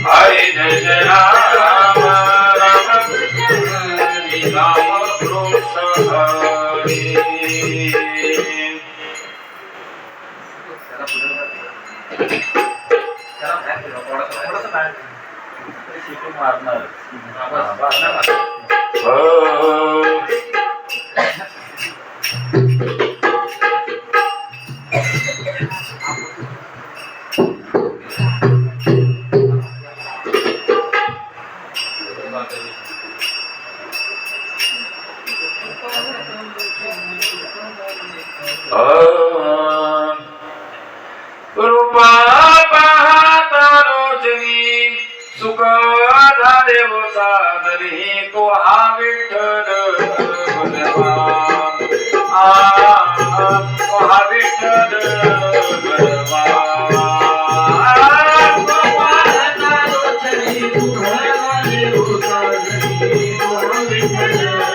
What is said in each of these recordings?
Hare Jai Ram Ram Ram Krishna रूपा पाहता रोजनी सुख झाले व सादरी तो हा विठ्ठल बलवान तो हा विठ्ठल बलवान तो पाहता रोजनी सुख झाले व सादरी तो हा विठ्ठल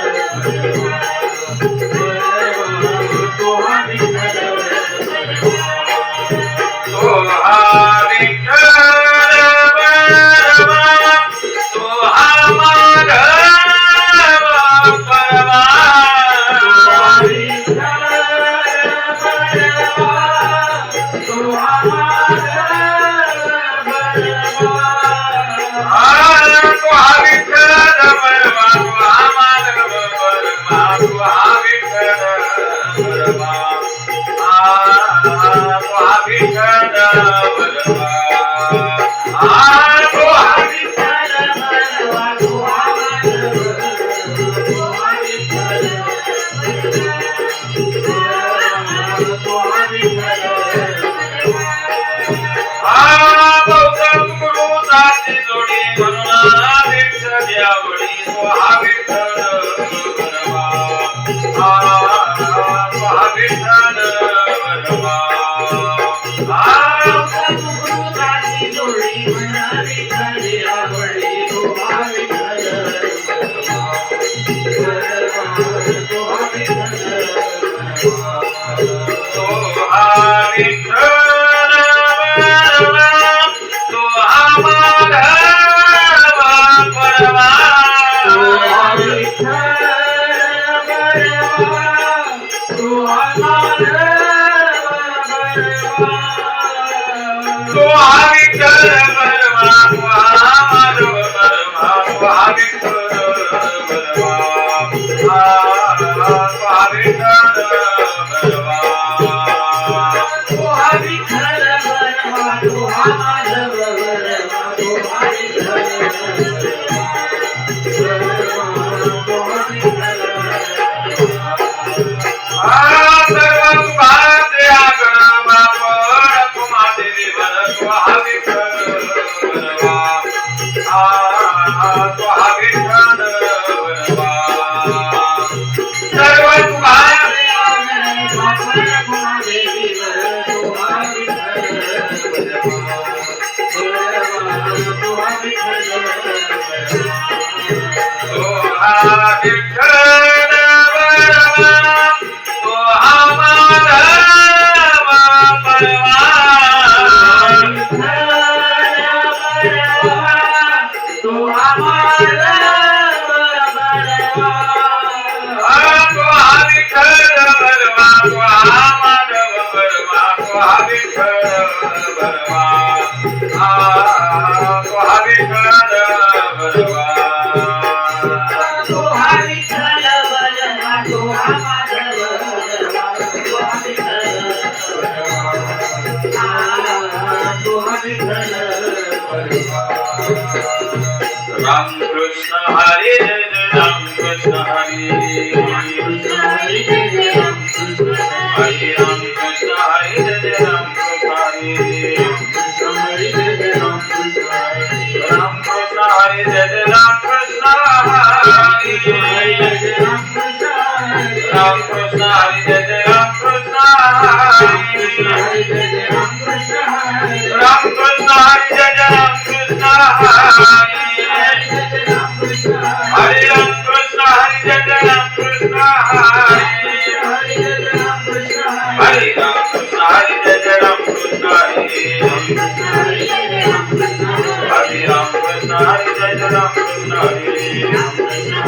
Hare हरे राम कृष्ण हरे जय जय राम कृष्ण हरे हरे राम कृष्ण हरे जय जय राम कृष्ण हरे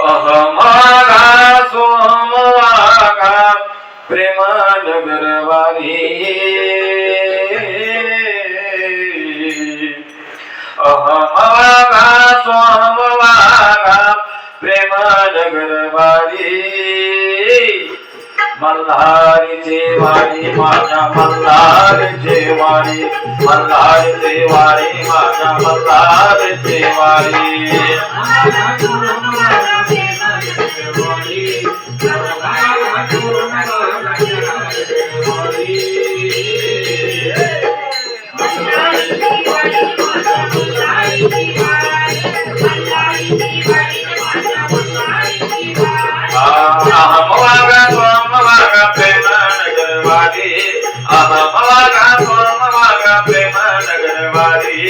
अहमागा सोमवागा प्रेमानगरवारी अहमागा सोमवागा प्रेमानगरवारी मल्हारीची वारी माझ्या मल्हारीची वारी मल्हारीची वारी माझ्या मल्हारीची वारी अहमवागा सोमवागा प्रेमानगरवारी अहमवागा सोमवागा प्रेमानगरवारी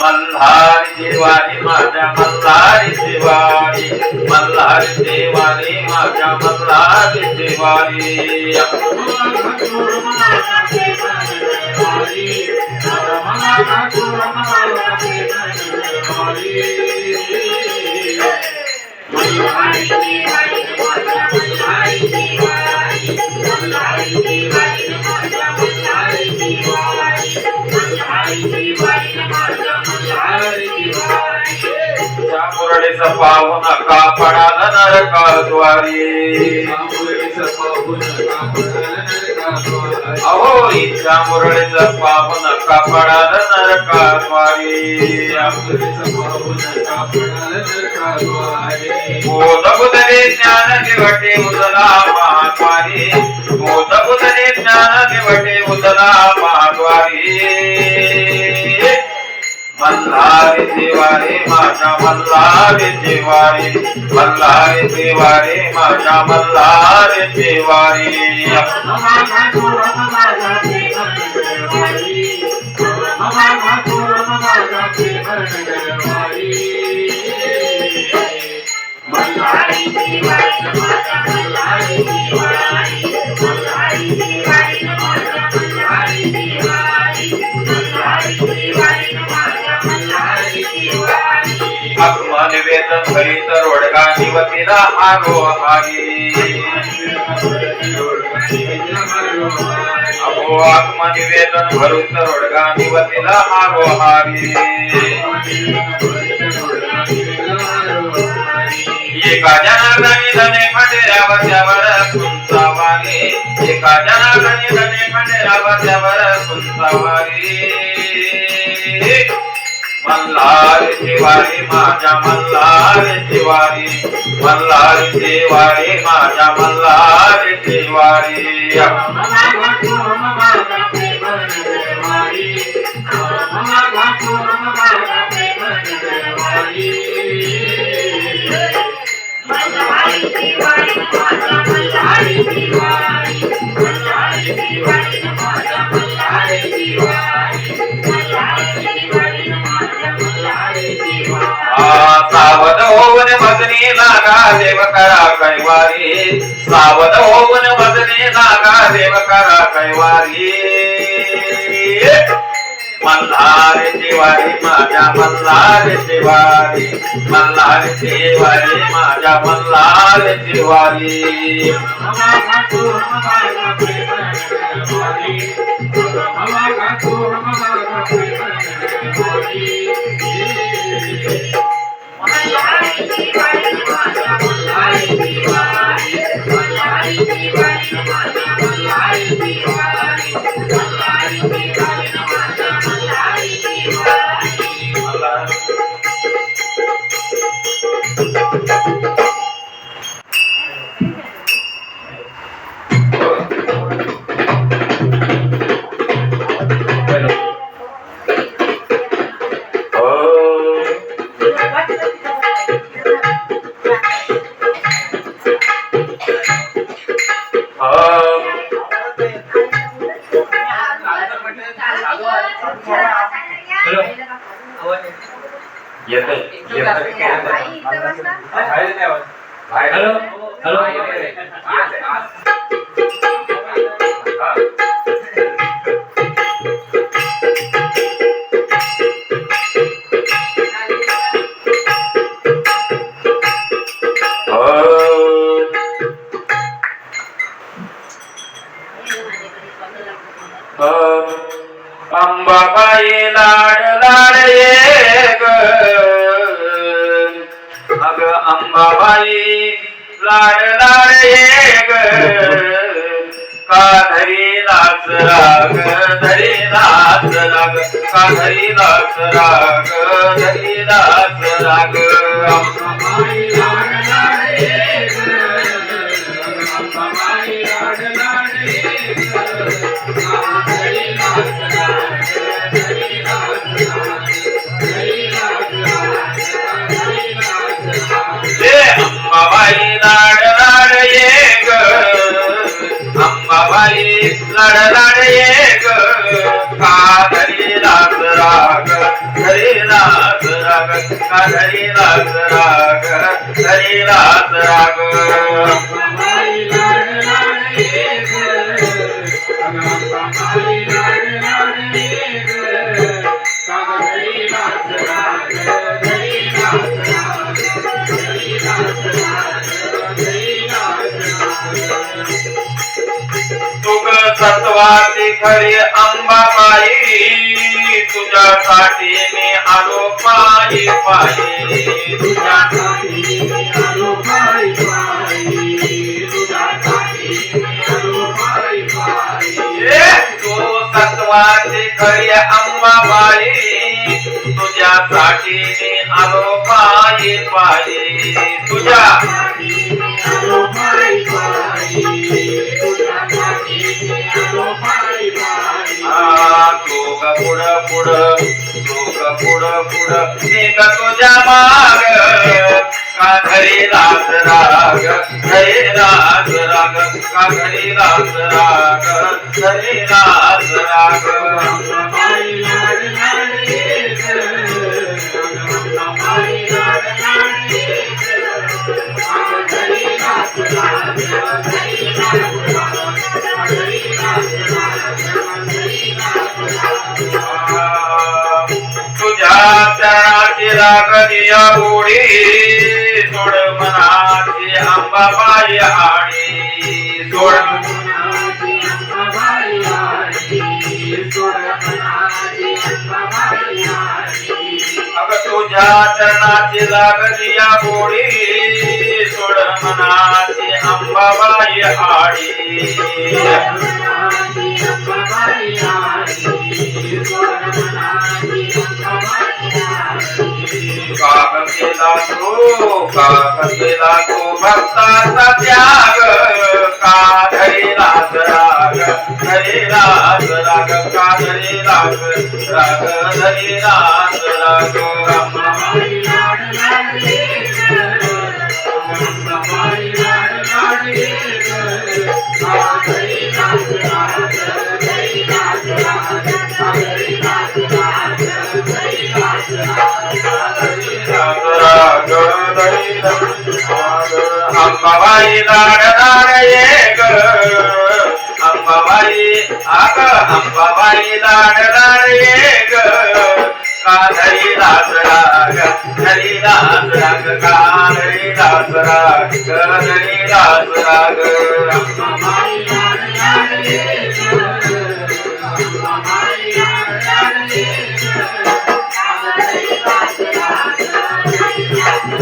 मल्हारीची वारी माझ्या मल्हारीची वारी मल्हारीची वारी माझ्या मल्हारीची वारी मुरळीचा पाहुण कापडाला नरकाद्वारी अहो इच्छा मुरळीचा पाहुण कापडाला नरकाद्वारी बोध बुधरे ज्ञान दिवटे उदला महाद्वारी बोध बुधरे ज्ञान दिवटे उदला महाद्वारी मल्हारीची वारी माझ्या मल्हारीची वारी मल्हारीची वारी माझ्या मल्हारीची वारी आत्मनिवेदन करीत रोडगा निवतीला आरो हारी अहो आत्मनिवेदन भरून रोडगा निवतीला आरो हारी एका जनार्दनी धने खंडेरावर त्यावर कुंचावारी एका जनार्दनी धने खंडेरावर त्यावर कुंचावारी मल्हारीची वारी माझ्या मल्हारीची वारी मल्हारीची वारी माझ्या मल्हारीची वारी सावध होऊन भजनी लागा देव करा कैवारी सावध होऊन भजनी लागा देव करा कैवारी मल्हारीची वारी माझ्या मल्हारीची वारी मल्हारीची वारी माझ्या मल्हारीची वारी हॅलो हॅलो अंबाबाई लाड लाड ये ग अग अंबाबाई लाड लाड ये ग का धरी लाच राग धरी लाच राग का धरी लाच राग धरी लाच राग अंबाबाई लाड लाड ये ग अंबाबाई लाड लाड ये ग का धरी लाच राग धरी लाच राग धरी लाच राग धरी लाच राग हे अंबाबाई लाड लाड ये ग अंबाबाई लाड लाड ये ग का धरी लाच राग धरी लाच राग का धरी लाच राग धरी लाच राग अंबाबाई लाड लाड ये ग अंबाबाई लाड लाड ये ग का धरी लाच राग धरी लाच राग धरी लाच राग धरी लाच राग तुग सत्वाची खरी अंबाबाई तुझ्यासाठी मी आलो पायी पायी तुझ्यासाठी मी आलो पायी पायी तुझ्यासाठी मी आलो पायी पायी तू सत्वाची खरी अंबाबाई तुझ्यासाठी मी आलो पायी पायी तुझ्यासाठी मी आलो पायी पायी पुढं पुढं तू पुढं पुढं मी का तुझ्या माग का धरी लाच राग धरी लाच राग का धरी लाच राग धरी लाच राग अंबाबाई लाड लाड ये ग अंबाबाई लाड लाड ये ग का धरी लाच राग धरी लाच राग धरी लाच राग धरी लाच राग तुझ्या चरणाची लागलिया गोडी सोड मनाची अंबाबाई आडी सोड मनाची अंबाबाई आडी सोड मनाची अंबाबाई आडी अग तुझ्या चरणाची लागलिया गोडी सोड मनाची अंबाबाई आडी अंबाबाई आडी सोड मनाची का केला तू भक्ताचा त्याग का धरी लाच राग धरी लाच राग का धरी लाच राग धरी लाच राग अंबाबाई लाड लाड ये ग अंबाबाई लाड लाड ये ग का धरी लाच राग धरी लाच राग का धरी लाच राग धरी लाच राग अंबाबाई लाड लाड ये ग अंबाबाई आग अंबाबाई लाड लाड ये ग का धरी लाच राग धरी लाच राग का धरी लाच राग धरी लाच राग अंबाबाई लाड लाड ये ग अंबाबाई लाड लाड ये ग का धरी लाच राग धरी लाच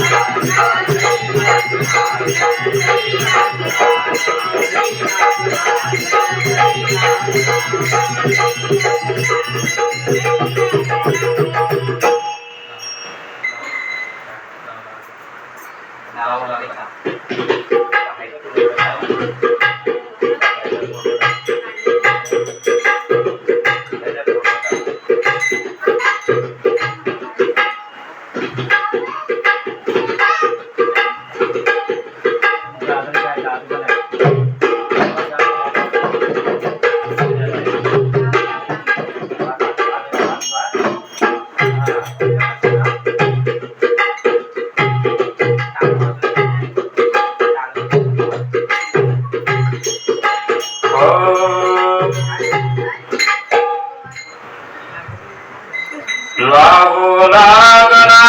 लागू लागला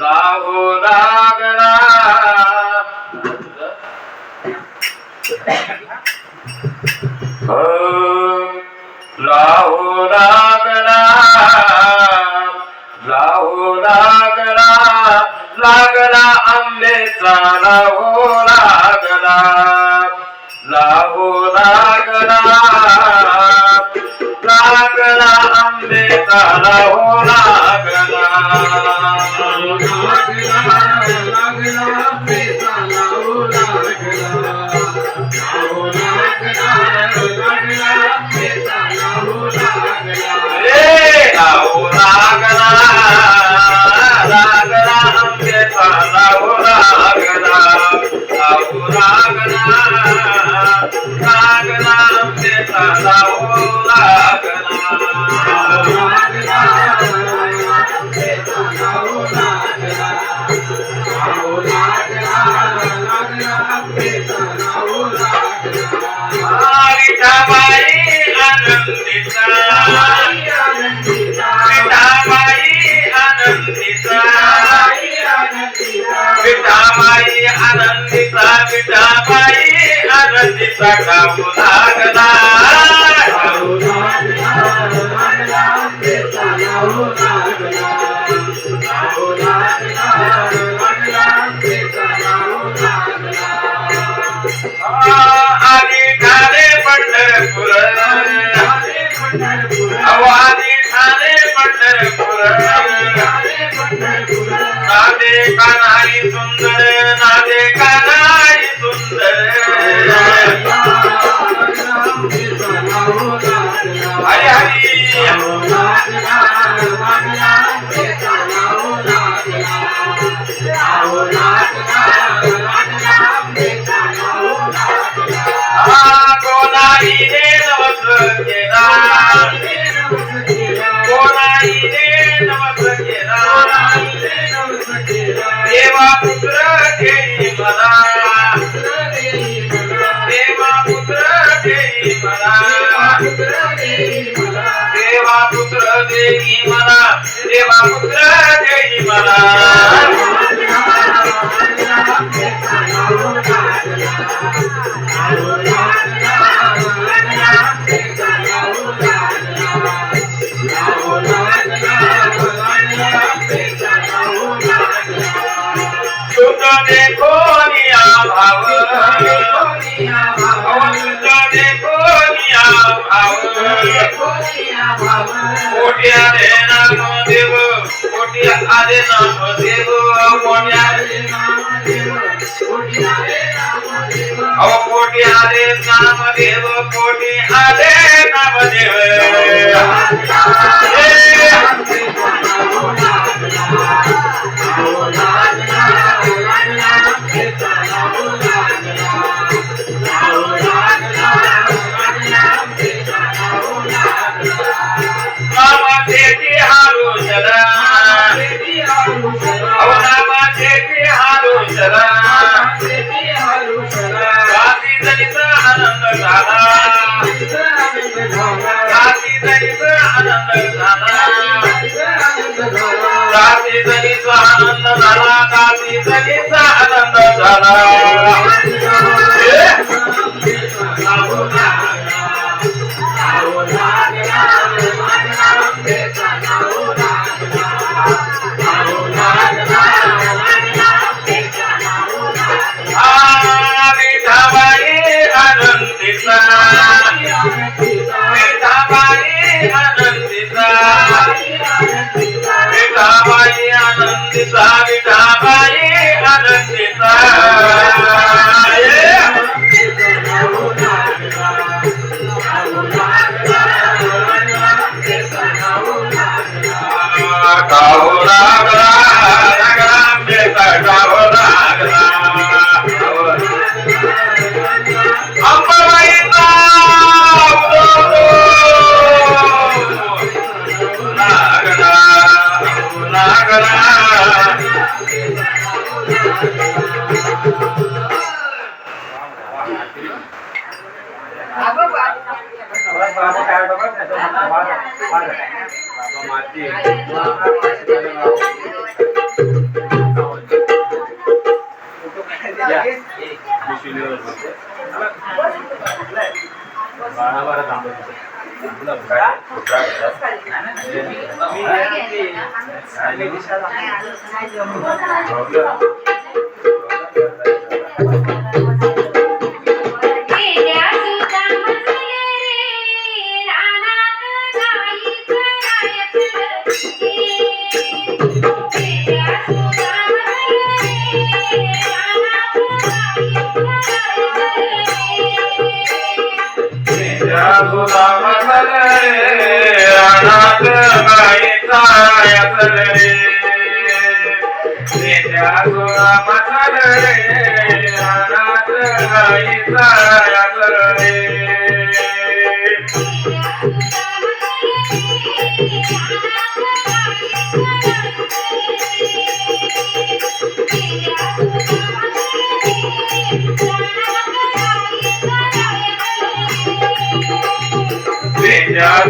लागू लागला लागू लागला लागू लागला लागला आंब्याचा लागू लागला लागू लागला लागला आंब्याचा लागू लागला विठाबाई आनंदीचा विठाबाई आनंदीचा कापू लागला आधी ठाणे पंढरपूर आधी ठाणे पंढरपूर नादे कानाई सुंदर नादे कानाई सुंदर हरी हरी कोणाईने नवस केला कोणाईने नवस केला देवा पुत्र देई मला देवा पुत्र देई मला देवा पुत्र देई मला देवा पुत्र देई मला देखो निया भाव देखो निया भाव कोट्या रे नाम देव कोट्या आरे नाम देव कोट्या रे नाम देव कोट्या रे नाम देव कोट्या रे नाम देव कोट्या रे नाम देव बाबा माती बाळा थांबत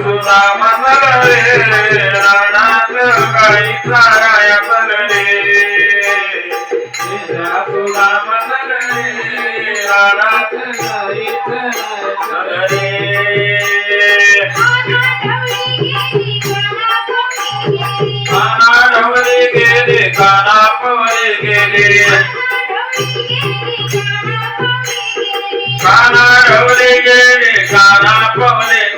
सुधा मनरे रानात गाई चाराया चलले सुधा मनरे रानात गाई चलले काना ढवळे गेले काना पवळे गेले काना ढवळे गेले काना पवळे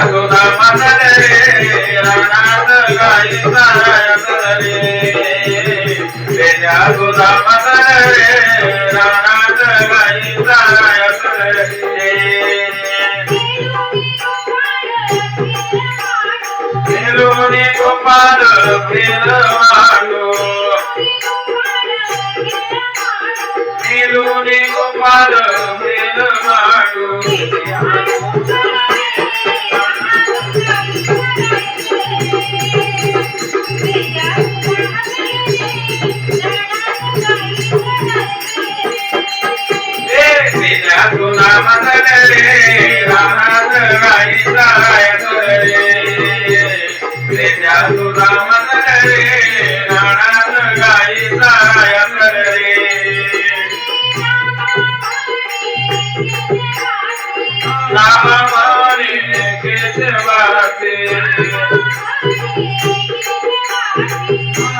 सुधा मनरे रानात गाई चाराया चलले सुधा मनरे रानात गाई चाराया चलले गोपाल खेळ मांडू गोपाल खेळ मांडू सुधा मनरे रानात गाई चाराया चलले सुधा मनरे रानात गाई चाराया चलले नाम म्हणे केशवाचे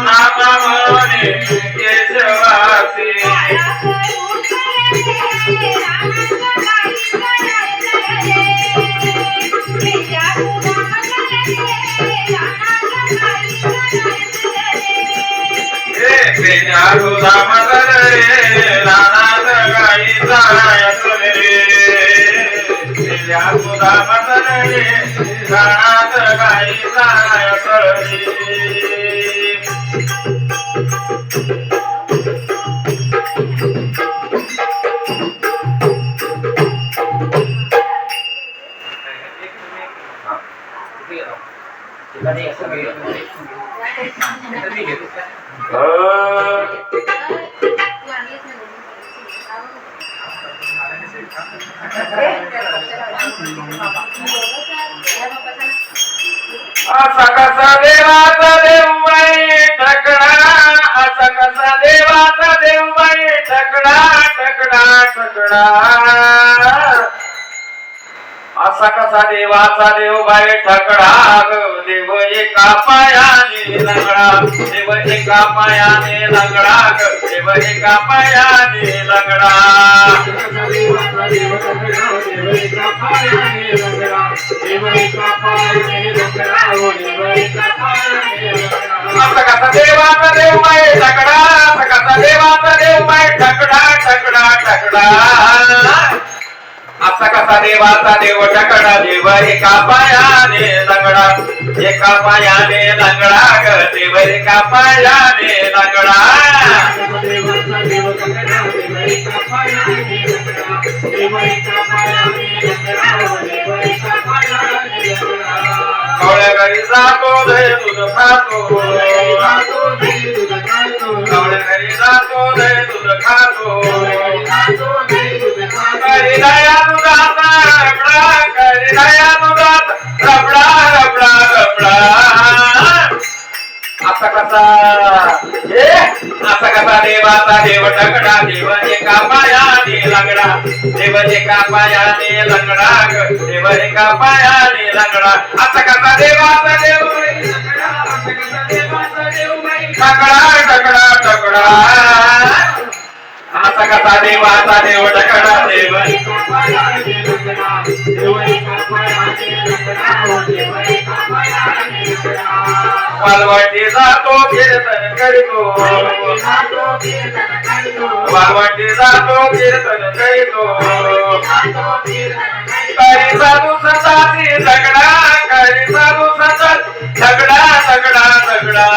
नाम म्हणे केशवाचे सुधा मनरे रानात गाई चाराया चलले सुधा मनरे रानात गाई चाराया चलले असा कसा देवाचा देव बाई ठकडा असा कसा देवाचा देव बाई ठकडा ठकडा ठकडा असा कसा देवाचा देव बाई ठकडा देव एका पायाने लंगडा देव एका पायाने लंगडा देव एका पायाने लंगडा असा कसा देवाचा देव बाई ठकडा असा कसा देवाचा देव बाई ठकडा ठकडा ठकडा असा कसा देवाचा देव ठकडा देव एका पायाने लंगडा एका पायाने लंगडा ग देव एका पायाने लंगडा कवळ्या घरी जातो दही दूध खातो गवळ्या घरी जातो दही दूध खातो घरी दया दुधाचा रबडा घरी दया दुधाचा रबडा रबडा रबडा असा कसा देवाचा देव टकडा देव एका पायाने लंगडा देव एका पायाने लंगडा देव एका पायाने लंगडा असा कसा देवाचा देव टकडा टकडा टकडा असा कसा देवाचा देव टकडा देव वालवाटी जातो कीर्तन करीतो वालवाटी जातो कीर्तन करीतो करी साधू संताची झगडा करी साधू संतात झगडा झगडा झगडा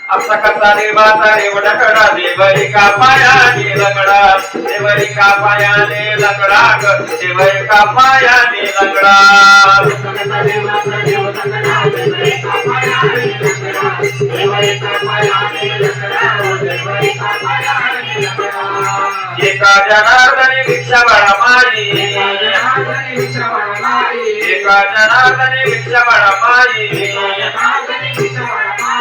असा कसा देवाचा देव टकडा देव एका पायाने लंगडा देव एका पायाने लंगडा देव एका पायाने लंगडा एका जनार्दनी भिक्षा बाळा माई एका जनार्दनी भिक्षा बाळा माई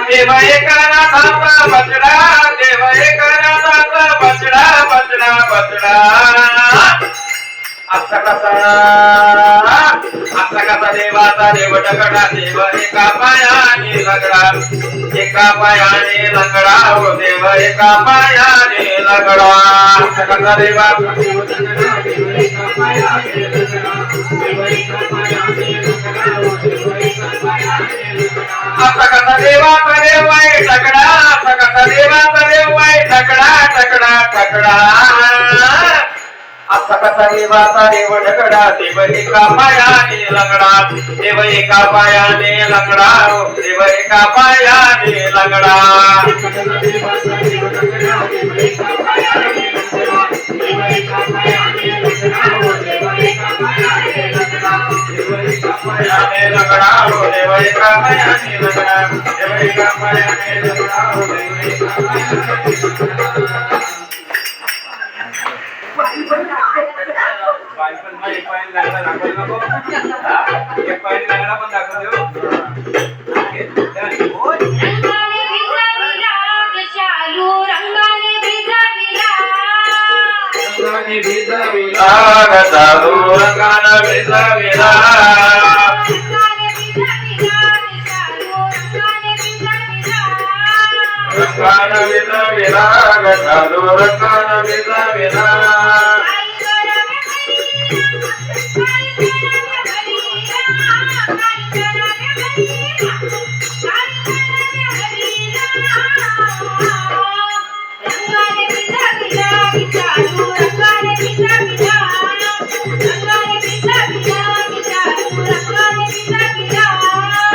देव एका नाथाचा बचडा देव एका नाथाचा बचडा बचडा बचडा असा कसा देवाचा देव टकडा देव एका पायाने लंगडा एका पायाने लंगडा हो देव एका पायाने लंगडा असा कसा देवाचा देव टकडा देव एका पायाने लंगडा देव एका पायाने लंगडा हो देव एका पायाने लंगडा असा कसा देवाचा देव आहे टकडा असा कसा देवाचा देव आहे टकडा टकडा टकडा असा कसा देवाचा देव टकडा देव एका पायाने लंगडा देव एका पायाने लंगडा देव एका पायाने लंगडा पायाने लंगडा हो देव एका पायाने लंगडा देव एका पायाने लंगडा हो देव एका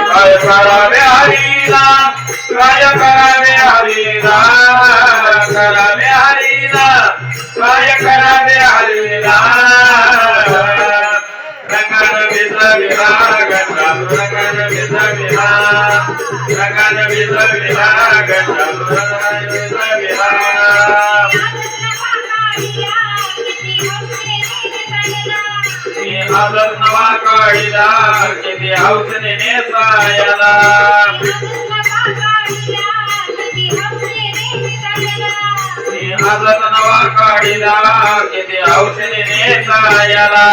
काय करावे हरीला काय करावे हरीला करावे हरीला काय करावे हरीला रंगन विजविला गंगालू रंगन विजविला रंगन विजविला गंगालू रंगन विजविला आदर नवा काढीला किती हौसने नेसायला आदर नवा काढीला किती हौसने नेसायला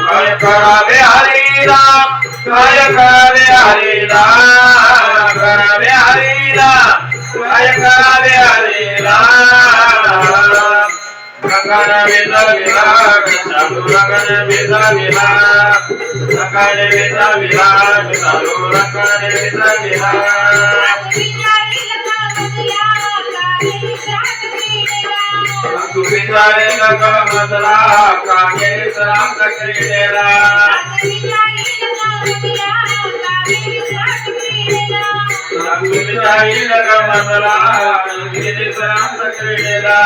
काय करावे हरिनाम काय करावे हरिनाम करावे हरिनाम काय करावे हरिनाम रंगन विजविला चालू रंगन विजविला रंगन विजविला चालू रंगन विजविला तुझे विचारेल कमला कामे रांग क्रीडेला विचारेल कमला रांग क्रीडेला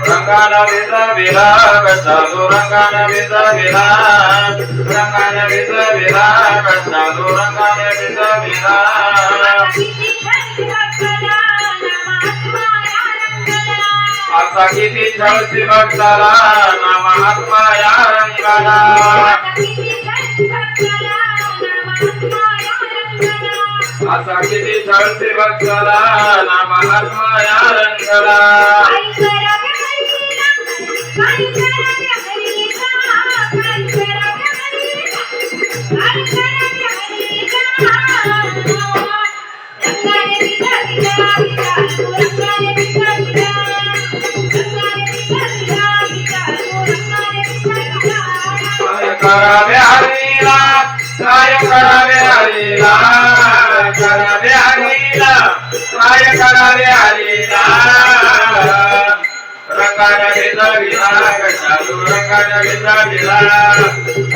रंगाना विजा विराग चालू रंगाना विजा विराग रंगाना विजा विराग चालू रंगाना विजा विराग असा किती छळसी भक्ताला ना महात्मा या रंगाला असा किती छळसी भक्ताला ना महात्मा या रंगाला करावे हरीला काय करावे हरीला करावे हरीला काय करावे हरीला रंगाने विजा विराग चालू रंगाने विजा विराग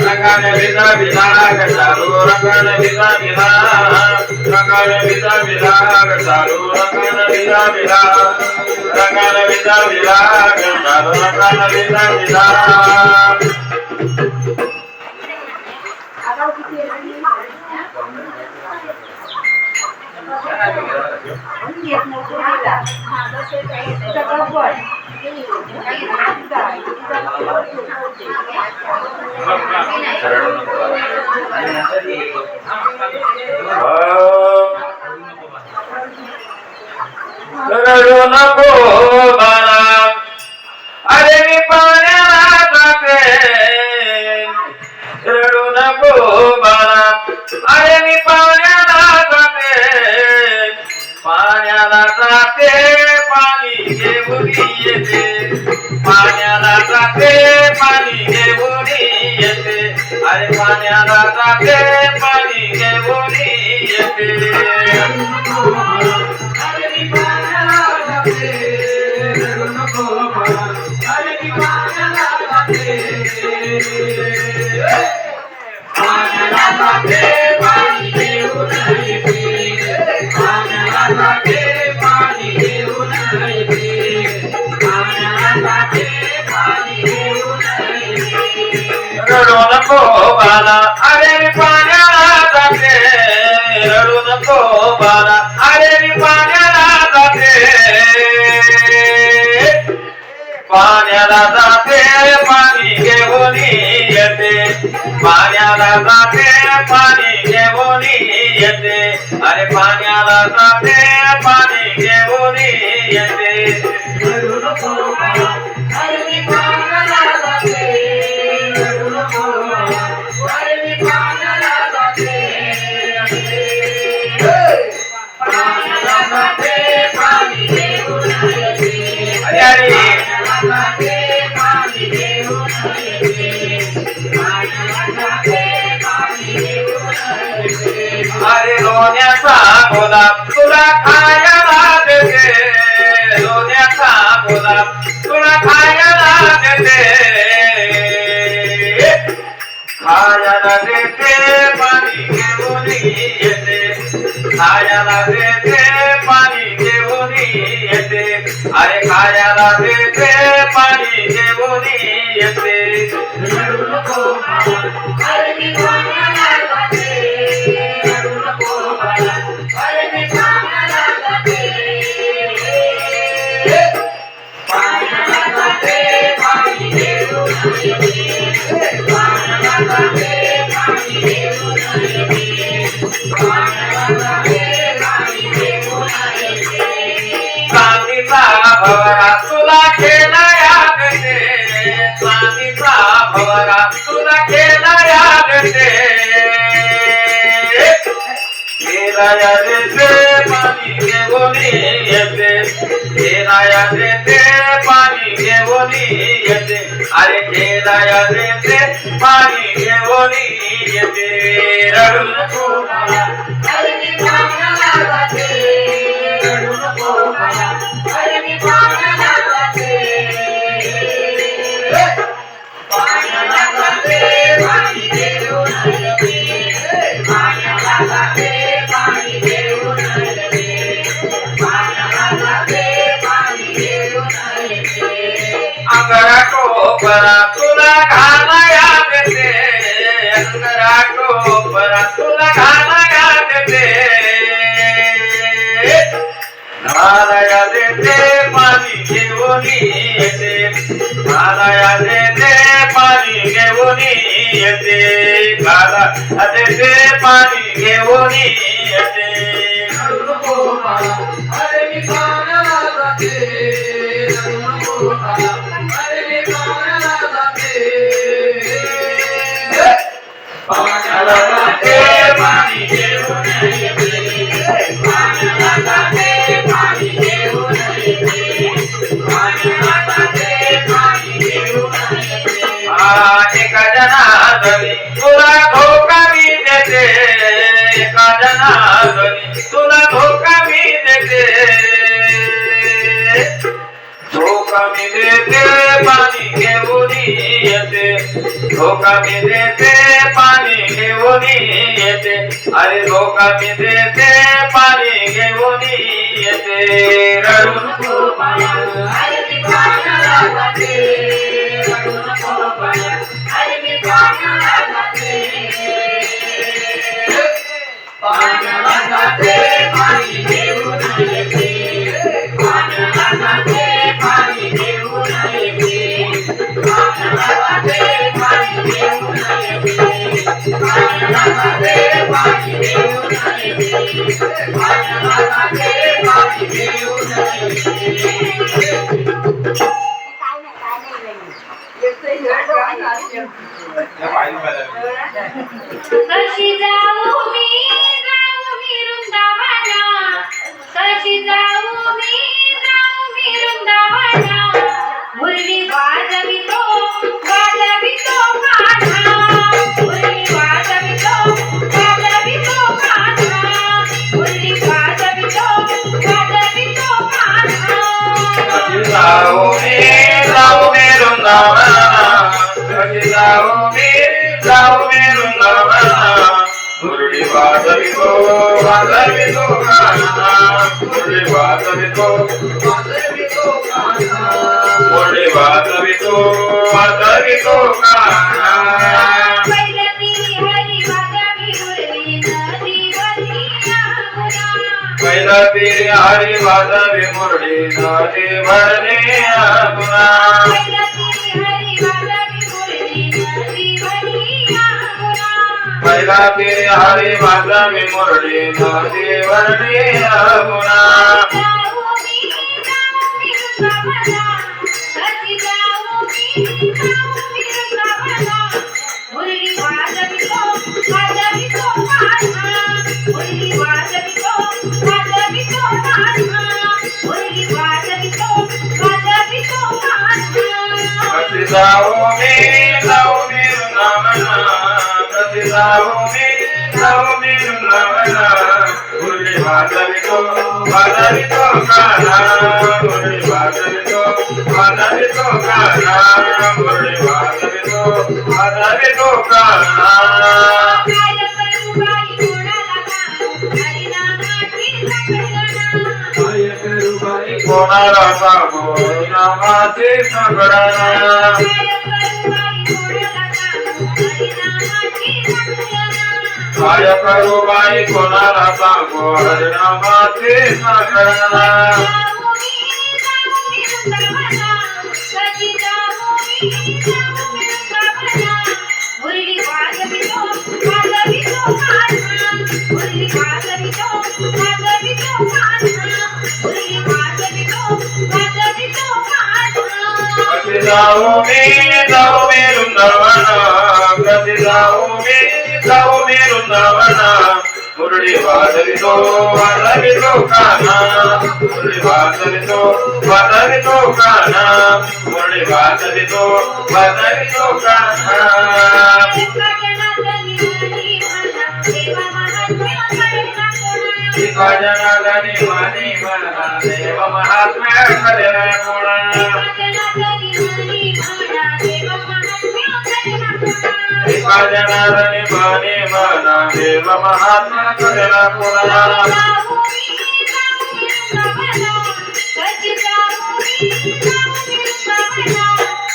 रंगाने विजा विराग चालू रंगाने विजा विराग रंगाने विजा विराग चालू रंगाने विजा विराग रंगाने विजा विराग चालू रंगाने विजा विराग रडू नको बाळा अरे मी पाण्याला जाते रडू नको बाळा अरे मी पाण्याला जाते पाण्याला जाते पाणी घेऊन येते पाण्याला जाते पाणी घेऊन येते अरे पाण्याला जाते पाणी घेऊन येते अरे मी पाण्याला जाते रडू नको बाळा अरे मी पाण्याला जाते पाण्याला जाते पाणी घेऊन येते पाण्याला जाते पाणी घेऊन येते पाण्याला जाते पाणी घेऊन येते रडू नको बाळा अरे मी पाण्याला जाते रडू नको बाळा अरे मी पाण्याला जाते पाण्याला जाते पाणी घेऊन येते पाण्याला जाते पाणी घेऊन येते अरे पाण्याला जाते पाणी घेऊन येते रडू नको बाळा अरे मी पाण्याला जाते रडू नको बाळा अरे मी पाण्याला जाते पाण्याला जाते पाणी घेऊन येते अरे पाणी घेऊन येते पाण्याला जाते पाणी घेऊन येते अरे लोण्याचा गुलाब तुला खायला देते लोण्याचा गुलाब तुला खायला देते खायला देते पाणी घेऊन येते खायला देते पाणी घेऊन येते अरे खायला देते पाणी घेऊन येते रडू नको बाळा अरे मी पाण्याला जाते रडू नको बाळा अरे मी पाण्याला जाते पाण्याला जाते पाणी घेऊन येते पाण्याला जाते पाणी घेऊन येते पाण्याला जाते पाणी घेऊन येते चांदीचा भवरा तुला खेळाया देते चांदीचा भवरा तुला खेळाया देते खेळाया देते पाणी दया देते पाणी घेऊन येते रडू नको बाळा अरे मी पाण्याला जाते रडू नको बाळा अरे मी पाण्याला जाते पाण्याला जाते पाणी घेऊन येते पाण्याला जाते पाणी घेऊन येते पाण्याला जाते पाणी घेऊन येते अंगरा टोपरा तुला घालाया देते अंगरा टोपरा तुला घालाया देते घालाया देते पाणी घेऊन येते घालाया देते पाणी घेऊन येते घाला देते पाणी घेऊन येते रडू नको बाळा अरे मी पाण्याला जाते रडू नको बाळा अरे मी पाण्याला जाते पाण्याला जाते पाणी घेऊन येते पाण्याला जाते पाणी घेऊन येते पाण्याला जाते पाणी घेऊन येते एका जनार्दनी तुला धोका मी देते एका जनार्दनी तुला धोका मी देते धोका मी देते पाणी घेऊन येते धोका मी देते पाणी घेऊन येते अरे धोका मी देते पाणी घेऊन येते रडू नको बाळा अरे मी पाण्याला जाते रडू नको बाळा अरे मी पाण्याला जाते पाण्याला जाते पाणी घेऊन येते पाण्याला जाते पाणी घेऊन येते पाण्याला जाते पाणी घेऊन येते पाण्याला जाते पाणी घेऊन येते पाण्याला जाते पाणी घेऊन कशी जाऊ मी वृंदावना कशी जाऊ मी वृंदावना मुरली वाजवितो कान्हा मुरली वाजवितो कान्हा मुरली वाजवितो कान्हा जाऊ मी वृंदावना कशी जाऊ मी वृंदावना मुरली वाजवितो कान्हा मुरली वाजवितो मुरली वाजवितो कान्हा पहिला तेरी हरी वाजवी मुरली नदी भरणे गुना पहिला तेरी हरी वाजवी मुरली नदी भरणे गुना कशी जाऊ मी वृंदावना कशी जाऊ मी वृंदावना मुरली वाजवितो कान्हा मुरली वाजवितो कान्हा मुरली वाजवितो कान्हा कोणाला सांगू नामाचे संगडा काय करू बाई कोणाला सांगू हरिनामाचे संगडा कशी जाऊ मी वृंदावना कशी जाऊ मी वृंदावना मुरली वाजवितो कान्हा मुरली वाजवितो वाजवितो कान्हा मुरली वाजवितो वाजवितो कान्हा एका जनार्दनी म्हणी म्हणा देव महात्म्य करेना कोणा एका जनार्दनी म्हणी म्हणा देव महात्म्य करेना कोणा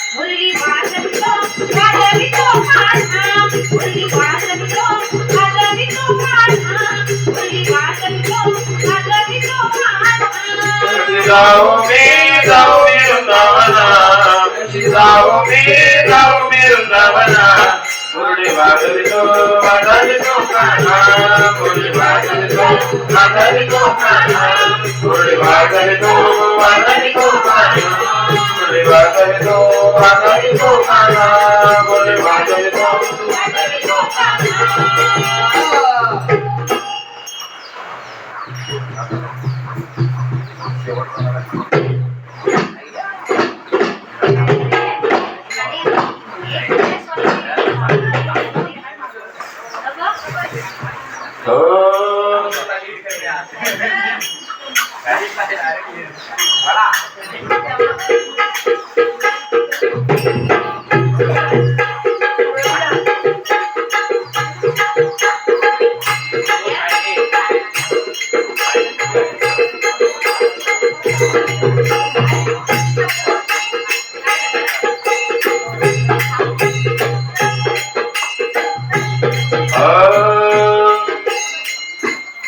मुरली वाजवितो वाजवितो कान्हा मुरली वाजवितो वाजवितो कान्हा मुरली वाजवितो वाजवितो कान्हा जाऊ मी वृंदावना जाऊ मी वृंदावना मुरली वाजवितो वाजवितो कान्हा मुरली वाजवितो वाजवितो कान्हा मुरली वाजवितो वाजवितो कान्हा मुरली वाजवितो वाजवितो कान्हा मुरली वाजवितो वाजवितो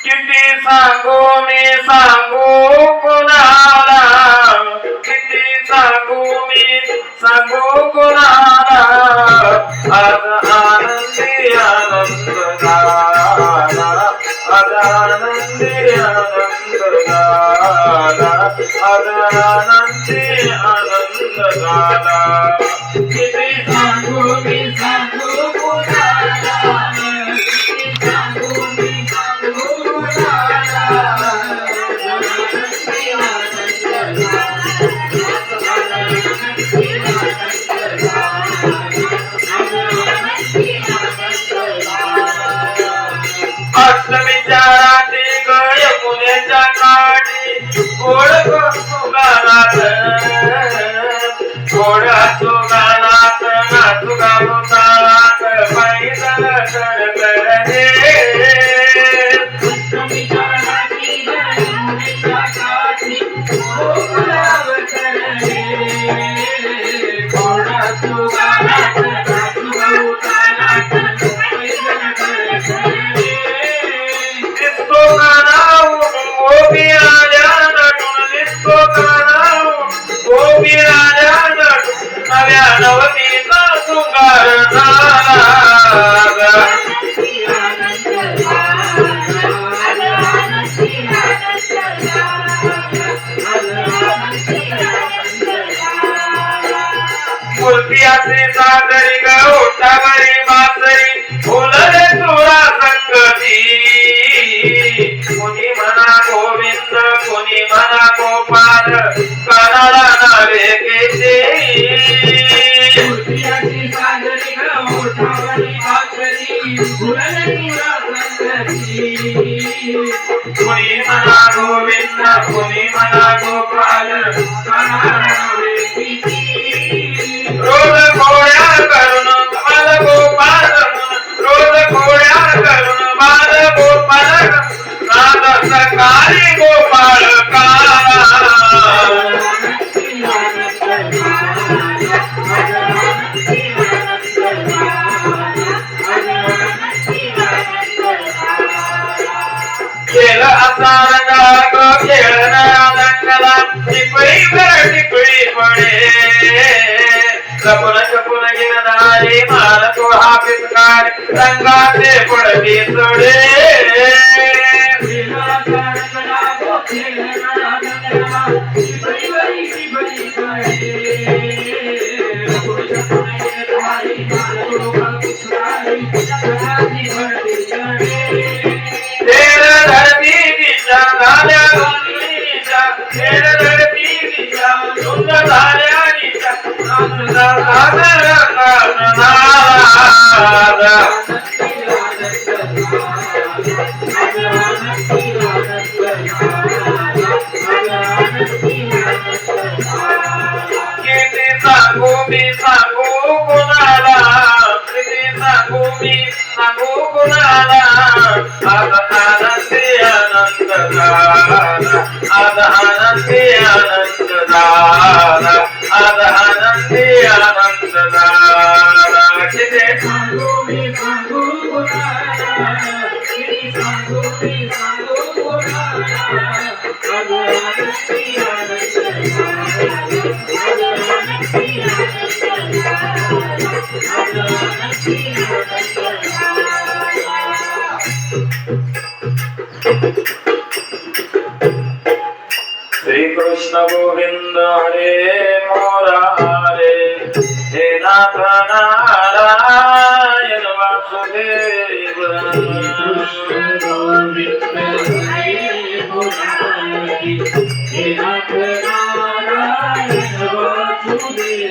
किती सांगू कुणाला किती सांगू कुणाला आज आनंदी आनंद झाला आज आनंदी आनंद झाला आज आनंदी आनंद झाला किती सांगू कुणाला विचाराती गय मुलेच्या काठी गोड सुगानात नाचू गाऊ ताळात पैदल करणे नव्या नवतीचा सुंगार झाला मूर्तियाचे सादरी गवतावरी मासरी फुलले चोरा संगती कोणी म्हणा गोविंद कोणी म्हणा गोपाल कानाला नावे केते मूर्तियाची सादरी गवतावरी मासरी फुलले चोरा संगती कोणी म्हणा गोविंद कोणी म्हणा गोपाल कानाला नावे केते रोज घोड्या करून बाल गोपाल रोज घोड्या करून बाल गोपाल नाद सकाळी गोपाळ काला खेळ असा रंगाग खेळणारा रंगला टिपळी टिपळी पडे चपुन गिरणारे मार तो हा पिचकार रंगाचे पडते चढे धरती दिशा झाल्या आनंदी आनंद झाला आज आनंदी आनंद झाला किती सांगू मी सांगू कोणाला किती सांगू मी सांगू कोणाला आज आनंदी आनंद झाला आज आनंदी आनंद झाला आज आनंदी आनंद श्री कृष्ण गोविंद हरे मुरारे हे नाथ नारायण वासुदेव श्री कृष्ण गोविंद हरे मुरारे हे नाथ नारायण वासुदेव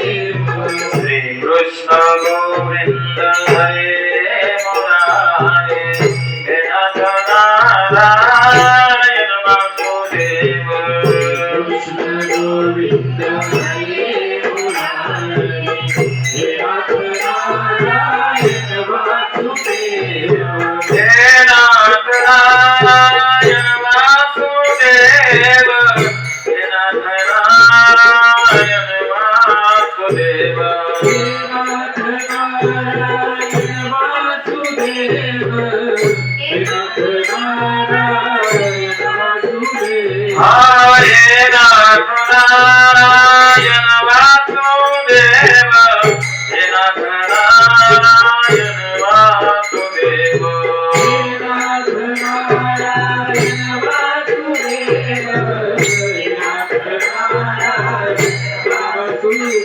हे नाथ नारायण वासुदेव हे नाथ नारायण वासुदेव हरे नाथ नारायण वासुदेव हे नाथ नारायण वासुदेव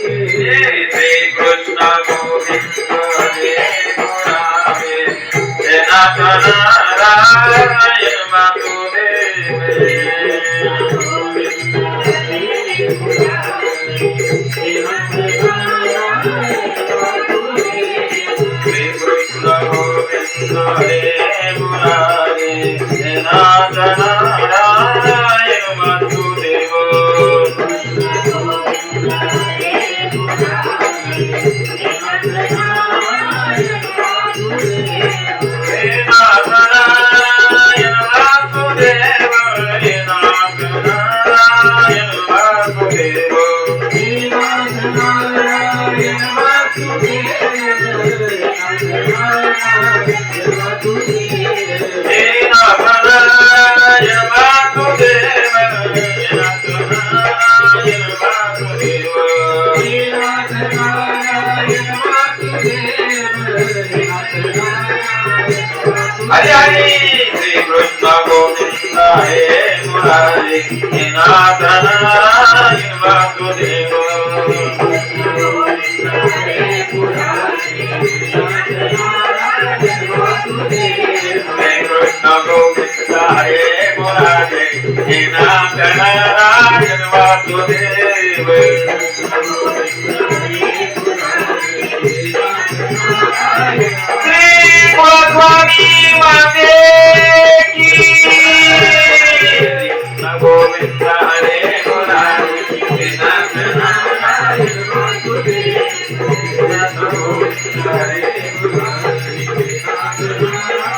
श्री कृष्ण गोविंद हरे मुरारे हे नाथ नारायण वासुदेव श्री कृष्ण गोविंद हरे मुरारे हे नाथ नारायण वासुदेव हे नाथ नारायण वासुदेव हे नाथ नारायण वासुदेव हे नाथ नारायण वासुदेव हे नाथ नारायण वासुदेव हरे हरे श्री कृष्ण गोविंद हरे मुरारे हे नाथ नारायण वासुदेव श्री कृष्ण गोविंद हरे मुरारे हे नाथ नारायण वासुदेव श्री गोस्वामी माते की कृष्ण गोविंद हरे मुरारे हे नाथ नारायण वासुदेव कृष्ण गोविंद हरे मुरारे हे नाथ नारायण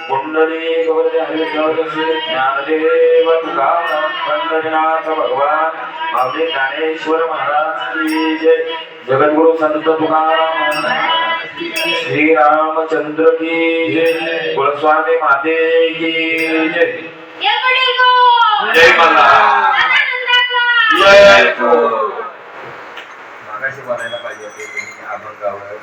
कुंडली गोवर्धन हरे ज्ञानदेव तुकाराम पंढरीनाथ भगवान आपले ज्ञानेश्वर महाराज की जय जगद्गुरु संत तुकाराम श्री रामचंद्र की जय कुलस्वामी माते की जय जय मल्हार जय हो मागाशी बनायला पाहिजे होते तुम्ही अभंगावर